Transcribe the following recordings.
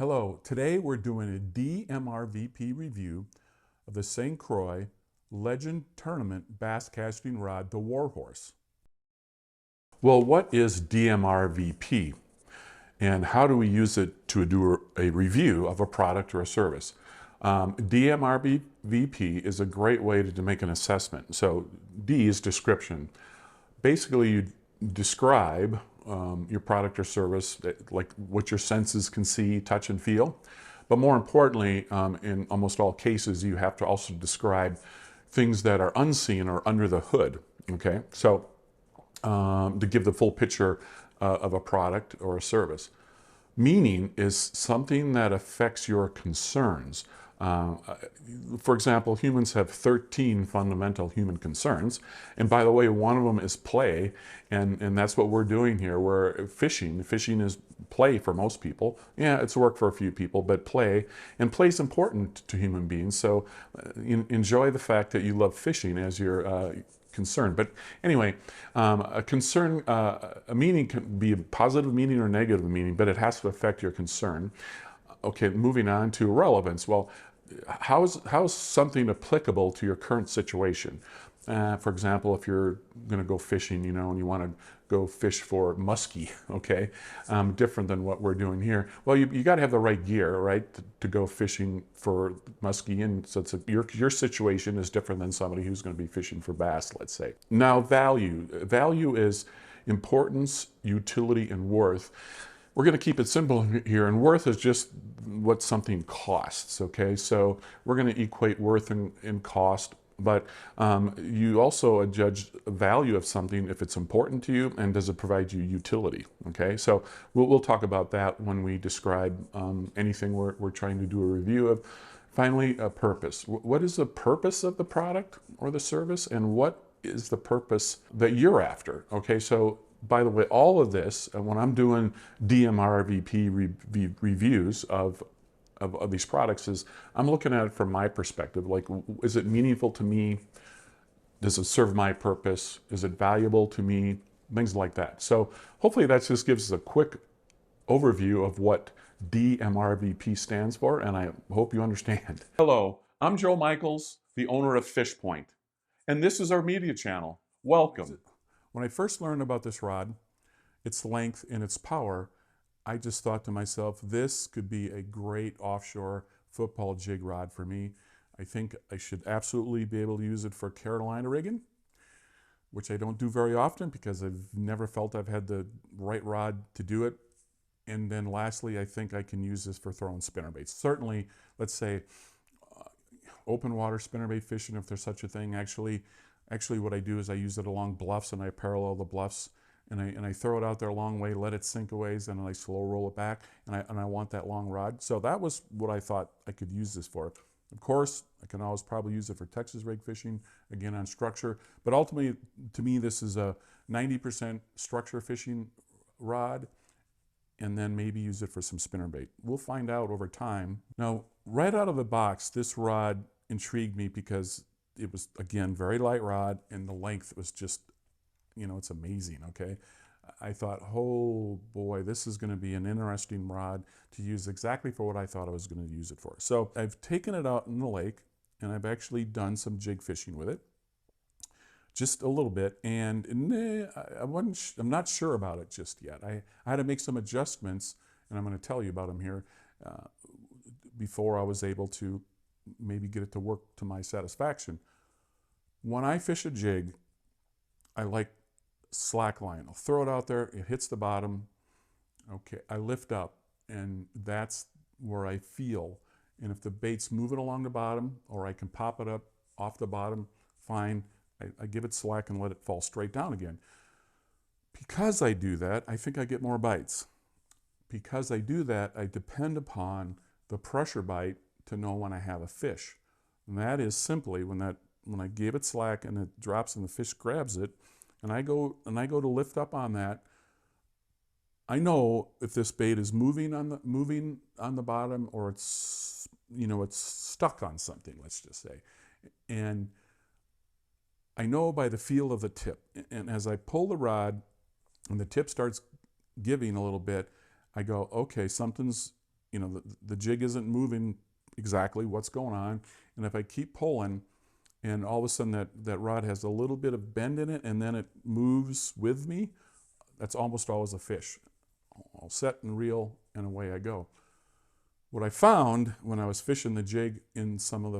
Hello, today we're doing a DMRVP review of the St. Croix Legend Tournament Bass Casting Rod, the Warhorse. Well, what is DMRVP and how do we use it to do a review of a product or a service? DMRVP is a great way to make an assessment. So D is description. Basically, you describe your product or service, like what your senses can see, touch, and feel. But more importantly, in almost all cases, you have to also describe things that are unseen or under the hood. Okay, so to give the full picture of a product or a service. Meaning is something that affects your concerns. For example, humans have 13 fundamental human concerns. And by the way, one of them is play. And that's what we're doing here. We're fishing. Fishing is play for most people. Yeah, it's work for a few people, but play. And play is important to human beings. So enjoy the fact that you love fishing as your concern. But anyway, a concern, a meaning can be a positive meaning or negative meaning, but it has to affect your concern. Okay, moving on to relevance. Well, how is something applicable to your current situation? For example, if you're going to go fishing, and you want to go fish for muskie, okay, different than what we're doing here. Well, you got to have the right gear, right, to go fishing for muskie, and so your situation is different than somebody who's going to be fishing for bass, let's say. Now, value. Value is importance, utility, and worth. We're going to keep it simple here, and worth is just what something costs, okay? So we're going to equate worth and cost, but you also judge value of something if it's important to you and does it provide you utility, okay? So we'll talk about that when we describe anything we're trying to do a review of. Finally, a purpose. What is the purpose of the product or the service, and what is the purpose that you're after, okay? So by the way, all of this, when I'm doing DMRVP reviews of these products, is I'm looking at it from my perspective. Like, is it meaningful to me? Does it serve my purpose? Is it valuable to me? Things like that. So hopefully that just gives us a quick overview of what DMRVP stands for, and I hope you understand. Hello, I'm Joe Michaels, the owner of Fish Point, and this is our media channel. Welcome. When I first learned about this rod, its length and its power, I just thought to myself, this could be a great offshore football jig rod for me. I think I should absolutely be able to use it for Carolina rigging, which I don't do very often because I've never felt I've had the right rod to do it. And then lastly, I think I can use this for throwing spinnerbaits. Certainly, let's say open water spinnerbait fishing, if there's such a thing. Actually, what I do is I use it along bluffs, and I parallel the bluffs, and I throw it out there a long way, let it sink away, and then I slow roll it back, and I want that long rod. So that was what I thought I could use this for. Of course, I can always probably use it for Texas rig fishing, again on structure, but ultimately, to me, this is a 90% structure fishing rod, and then maybe use it for some spinnerbait. We'll find out over time. Now, right out of the box, this rod intrigued me because it was, again, very light rod, and the length was just, it's amazing, okay? I thought, oh boy, this is going to be an interesting rod to use exactly for what I thought I was going to use it for. So I've taken it out in the lake, and I've actually done some jig fishing with it, just a little bit, and I'm not sure about it just yet. I had to make some adjustments, and I'm going to tell you about them here, before I was able to maybe get it to work to my satisfaction. When I fish a jig, I like slack line. I'll throw it out there, it hits the bottom, okay, I lift up, and that's where I feel. And if the bait's moving along the bottom, or I can pop it up off the bottom, fine. I give it slack and let it fall straight down again. Because I do that, I think I get more bites. Because I do that, I depend upon the pressure bite to know when I have a fish. And that is simply when I give it slack and it drops and the fish grabs it, and I go to lift up on that, I know if this bait is moving on the bottom, or it's it's stuck on something, let's just say. And I know by the feel of the tip. And as I pull the rod and the tip starts giving a little bit, I go, okay, something's the jig isn't moving exactly, what's going on. And if I keep pulling, and all of a sudden that rod has a little bit of bend in it, and then it moves with me, that's almost always a fish. I'll set and reel, and away I go. What I found when I was fishing the jig in some of the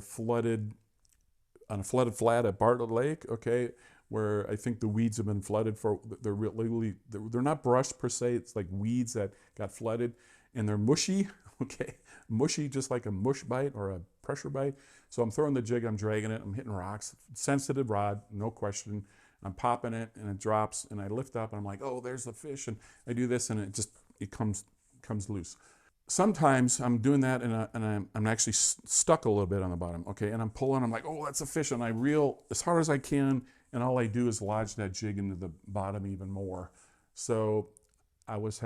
on a flooded flat at Bartlett Lake, okay, where I think the weeds have been flooded they're not brush per se, it's like weeds that got flooded, and they're mushy, okay, mushy just like a mush bite or a pressure bite. So I'm throwing the jig, I'm dragging it, I'm hitting rocks, sensitive rod, no question. I'm popping it and it drops, and I lift up and I'm like, oh, there's the fish, and I do this and it comes loose. Sometimes I'm doing that and I'm actually stuck a little bit on the bottom, okay, and I'm pulling, I'm like, oh, that's a fish, and I reel as hard as I can, and all I do is lodge that jig into the bottom even more. So I was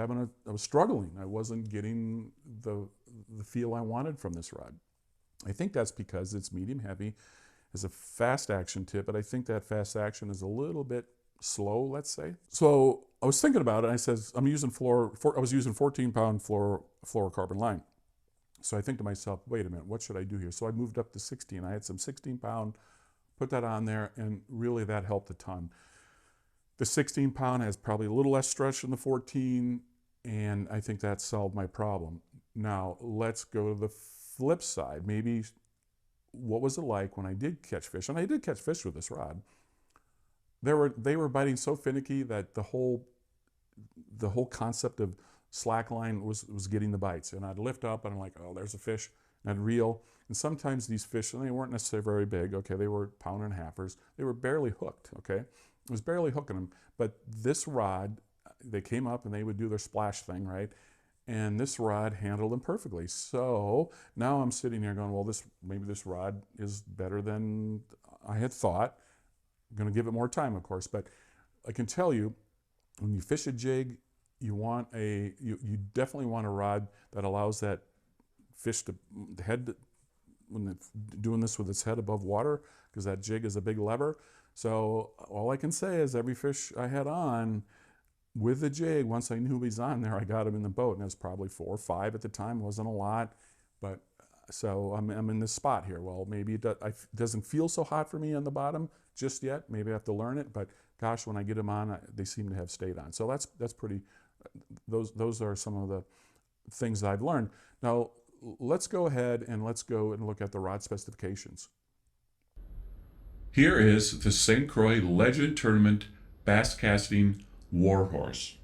struggling. I wasn't getting the feel I wanted from this rod. I think that's because it's medium heavy, has a fast action tip, but I think that fast action is a little bit slow, let's say. So I was thinking about it, and I says, I was using 14-pound fluorocarbon line. So I think to myself, wait a minute, what should I do here? So I moved up to 16. I had some 16-pound, put that on there, and really that helped a ton. The 16-pound has probably a little less stretch than the 14, and I think that solved my problem. Now let's go to the flip side. Maybe what was it like when I did catch fish? And I did catch fish with this rod. They were biting so finicky that the whole concept of slack line was getting the bites. And I'd lift up and I'm like, oh, there's a fish. And I'd reel. And sometimes these fish, and they weren't necessarily very big, okay, they were pound and halfers. They were barely hooked, okay? I was barely hooking them. But this rod, they came up and they would do their splash thing, right? And this rod handled them perfectly. So now I'm sitting here going, well, maybe this rod is better than I had thought. I'm going to give it more time, of course, but I can tell you, when you fish a jig, you definitely want a rod that allows that fish when it's doing this with its head above water, because that jig is a big lever. So all I can say is every fish I had on with the jig, once I knew he was on there, I got him in the boat, and it was probably 4 or 5 at the time. It wasn't a lot, but so I'm in this spot here. Well, maybe it doesn't feel so hot for me on the bottom just yet. Maybe I have to learn it, but gosh, when I get them on, they seem to have stayed on. So that's pretty. Those are some of the things that I've learned. Now let's go ahead and look at the rod specifications. Here is the St. Croix Legend Tournament Bass Casting Warhorse.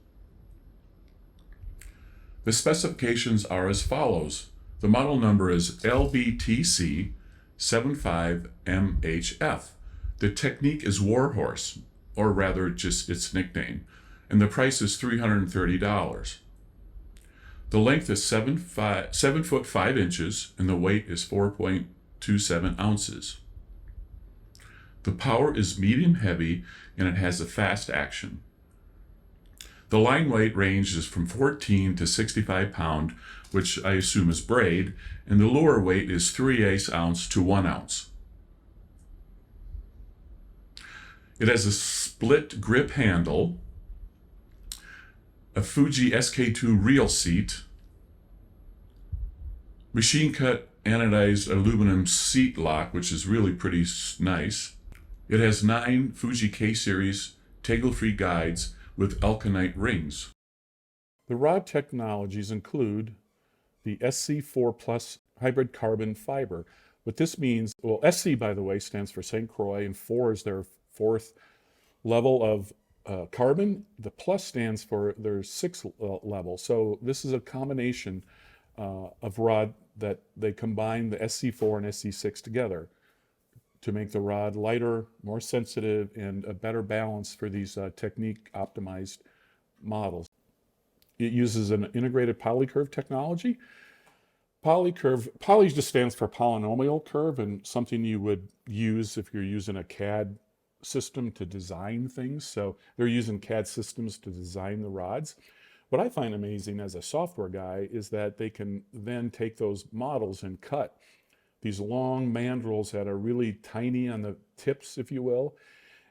The specifications are as follows. The model number is LBTC 75MHF. The technique is Warhorse, or rather just its nickname, and the price is $330. The length is 7 foot 5 inches, and the weight is 4.27 ounces. The power is medium heavy, and it has a fast action. The line weight range is from 14 to 65 pound, which I assume is braid, and the lure weight is 3/8 ounce to 1 ounce. It has a split grip handle, a Fuji SK2 reel seat, machine cut anodized aluminum seat lock, which is really pretty nice. It has 9 Fuji K-series tangle-free guides with Elkanite rings. The rod technologies include the SC4 Plus hybrid carbon fiber. What this means, well, SC, by the way, stands for St. Croix, and 4 is their 4th level of carbon. The plus stands for their 6th level. So this is a combination of rod that they combine the SC4 and SC6 together to make the rod lighter, more sensitive, and a better balance for these technique optimized models. It uses an integrated polycurve technology. Poly just stands for polynomial curve, and something you would use if you're using a CAD system to design things. So they're using CAD systems to design the rods. What I find amazing as a software guy is that they can then take those models and cut these long mandrels that are really tiny on the tips, if you will,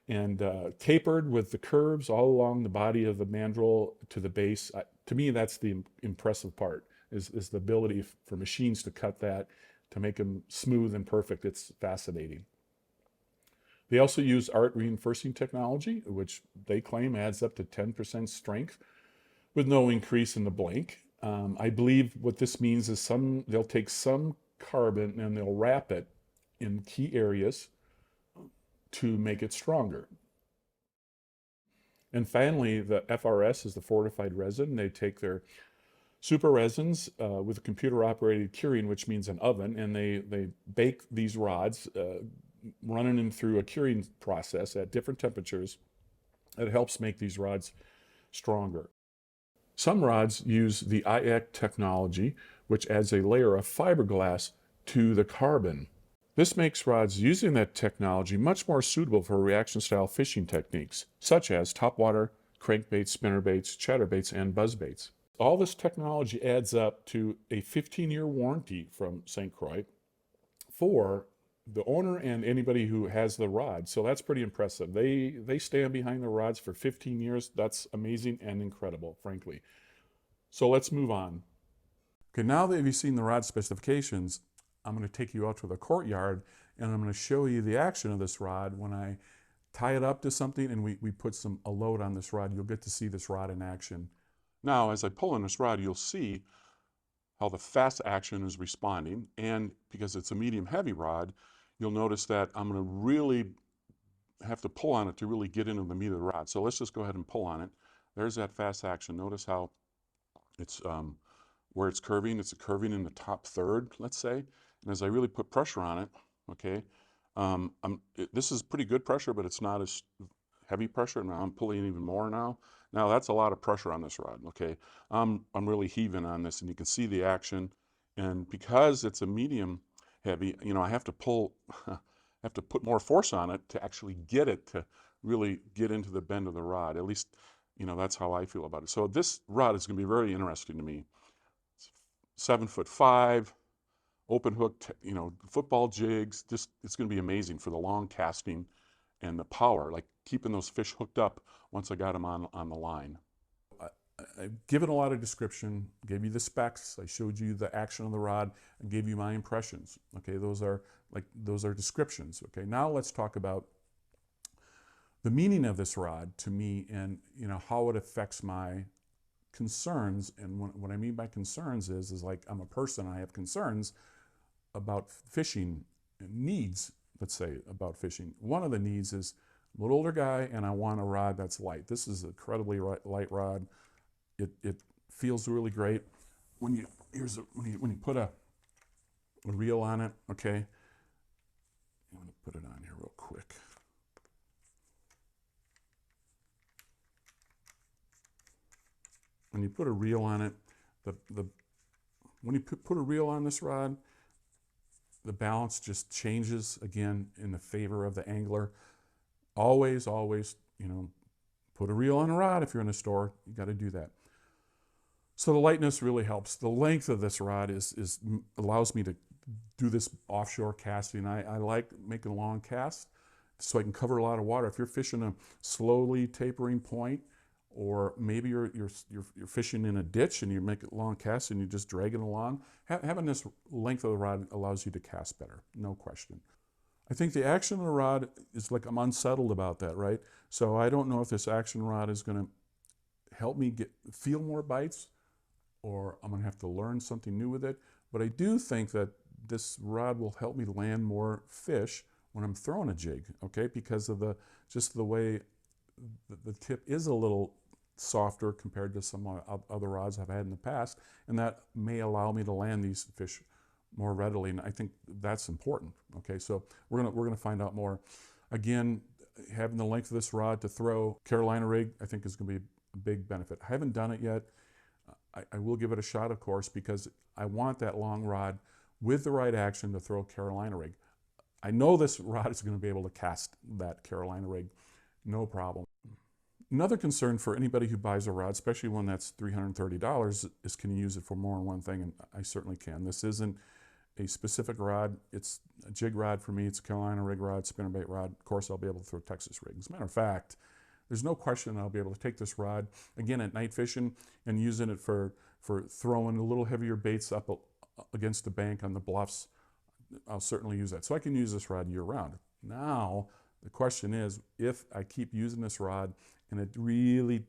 and tapered with the curves all along the body of the mandrel to the base. To me, that's the impressive part. is the ability for machines to cut that, to make them smooth and perfect. It's fascinating. They also use art reinforcing technology, which they claim adds up to 10% strength with no increase in the blank. I believe what this means is they'll take some carbon and they'll wrap it in key areas to make it stronger. And finally, the FRS is the fortified resin. They take their super resins with a computer-operated curing, which means an oven, and they bake these rods, running them through a curing process at different temperatures. That helps make these rods stronger. Some rods use the IAC technology, which adds a layer of fiberglass to the carbon. This makes rods using that technology much more suitable for reaction-style fishing techniques, such as topwater, crankbaits, spinnerbaits, chatterbaits, and buzzbaits. All this technology adds up to a 15-year warranty from St. Croix for the owner and anybody who has the rod. So that's pretty impressive. They stand behind the rods for 15 years. That's amazing and incredible, frankly. So let's move on. Okay, now that you've seen the rod specifications, I'm going to take you out to the courtyard and I'm going to show you the action of this rod. When I tie it up to something and we put a load on this rod, you'll get to see this rod in action. Now, as I pull on this rod, you'll see how the fast action is responding, and because it's a medium heavy rod, you'll notice that I'm going to really have to pull on it to really get into the meat of the rod. So let's just go ahead and pull on it. There's that fast action. Notice how it's where it's curving in the top third, let's say. And as I really put pressure on it, okay, this is pretty good pressure, but it's not as heavy pressure. Now I'm pulling even more now. Now that's a lot of pressure on this rod, okay? I'm really heaving on this, and you can see the action. And because it's a medium heavy, you know, I have to pull, I have to put more force on it to actually get it to really get into the bend of the rod. At least, you know, that's how I feel about it. So this rod is going to be very interesting to me. It's 7'5", open hook, you know, football jigs. Just, it's going to be amazing for the long casting and the power, like keeping those fish hooked up once I got them on the line. I've given a lot of description, gave you the specs, I showed you the action of the rod, and gave you my impressions. Okay, those are descriptions. Okay, now let's talk about the meaning of this rod to me, and you know how it affects my concerns. And what I mean by concerns is like I'm a person, I have concerns about fishing, needs, let's say, about fishing. One of the needs is I'm a little older guy and I want a rod that's light. This is an incredibly light rod. It feels really great. When you put a reel on it, okay? I'm gonna put it on here real quick. When you put a reel on it, when you put a reel on this rod, the balance just changes again in the favor of the angler. Always, you know, put a reel on a rod. If you're in a store, you got to do that. So the lightness really helps. The length of this rod allows me to do this offshore casting. I like making long casts so I can cover a lot of water. If you're fishing a slowly tapering point, or maybe you're fishing in a ditch and you make a long cast and you just drag it along, having this length of the rod allows you to cast better, no question. I think the action of the rod is like, I'm unsettled about that, right? So I don't know if this action rod is going to help me feel more bites, or I'm going to have to learn something new with it. But I do think that this rod will help me land more fish when I'm throwing a jig, okay? Because of just the way the tip is a little softer compared to some other rods I've had in the past, and that may allow me to land these fish more readily, and I think that's important. Okay, so we're gonna find out more. Again, having the length of this rod to throw Carolina rig, I think is gonna be a big benefit. I haven't done it yet. I will give it a shot, of course, because I want that long rod with the right action to throw Carolina rig. I know this rod is going to be able to cast that Carolina rig, no problem. Another concern for anybody who buys a rod, especially one that's $330, is can you use it for more than one thing? And I certainly can. This isn't a specific rod. It's a jig rod for me. It's a Carolina rig rod, spinnerbait rod. Of course, I'll be able to throw Texas rigs. As a matter of fact, there's no question I'll be able to take this rod, again, at night fishing and using it for for throwing a little heavier baits up against the bank on the bluffs, I'll certainly use that. So I can use this rod year round. Now, the question is, if I keep using this rod and it really,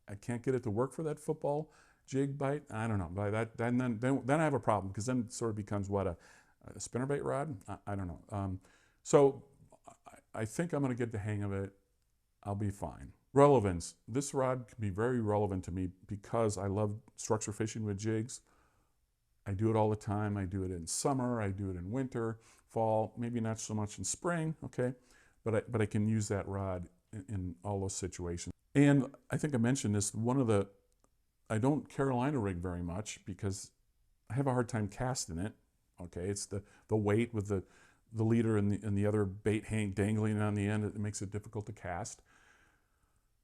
I can't get it to work for that football jig bite, I don't know. By that, then I have a problem, because then it sort of becomes what, a spinnerbait rod? I don't know. So I think I'm going to get the hang of it. I'll be fine. Relevance. This rod can be very relevant to me because I love structure fishing with jigs. I do it all the time. I do it in summer, I do it in winter, fall, maybe not so much in spring, okay? But I can use that rod in all those situations. And I think I mentioned this, I don't Carolina rig very much because I have a hard time casting it, okay? It's the weight with the leader and the other bait dangling on the end, it makes it difficult to cast.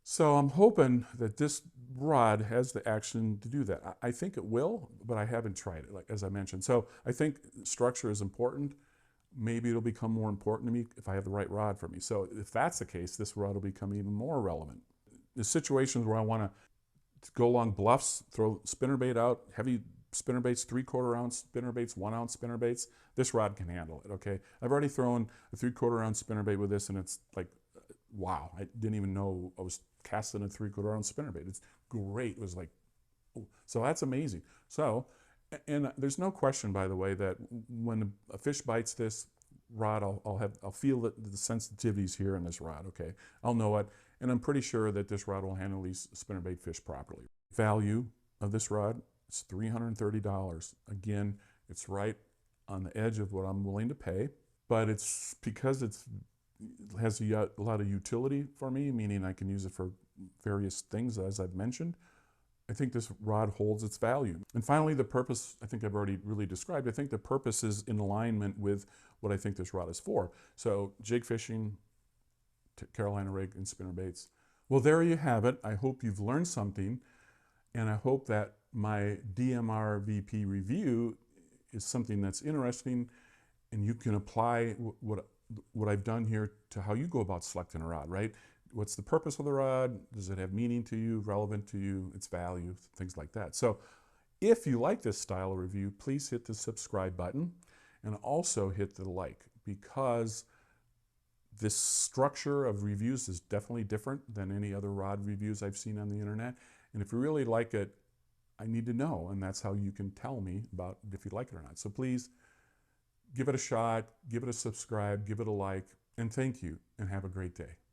So I'm hoping that this rod has the action to do that. I think it will, but I haven't tried it, like as I mentioned. So I think structure is important. Maybe it'll become more important to me if I have the right rod for me. So if that's the case, this rod will become even more relevant. The situations where I want to go along bluffs, throw spinnerbait out, heavy spinnerbaits, 3/4 ounce spinnerbaits, 1 ounce spinnerbaits, this rod can handle it, okay? I've already thrown a 3/4 ounce spinnerbait with this, and it's like, wow, I didn't even know I was casting a 3/4 ounce spinnerbait. It's great. It was like, oh. So that's amazing. So, and there's no question, by the way, that when a fish bites this rod, I'll feel the sensitivities here in this rod, okay? I'll know it, and I'm pretty sure that this rod will handle these spinnerbait fish properly. Value of this rod, it's $330. Again, it's right on the edge of what I'm willing to pay, but it's because it has a lot of utility for me, meaning I can use it for various things, as I've mentioned. I think this rod holds its value. And finally, the purpose, I think I've already really described. I think the purpose is in alignment with what I think this rod is for. So jig fishing, Carolina rig, and spinnerbaits. Well, there you have it. I hope you've learned something, and I hope that my DMRVP review is something that's interesting, and you can apply what I've done here to how you go about selecting a rod, right? What's the purpose of the rod? Does it have meaning to you, relevant to you, its value, things like that. So if you like this style of review, please hit the subscribe button and also hit the like, because this structure of reviews is definitely different than any other rod reviews I've seen on the internet. And if you really like it, I need to know, and that's how you can tell me about if you like it or not. So please give it a shot, give it a subscribe, give it a like, and thank you, and have a great day.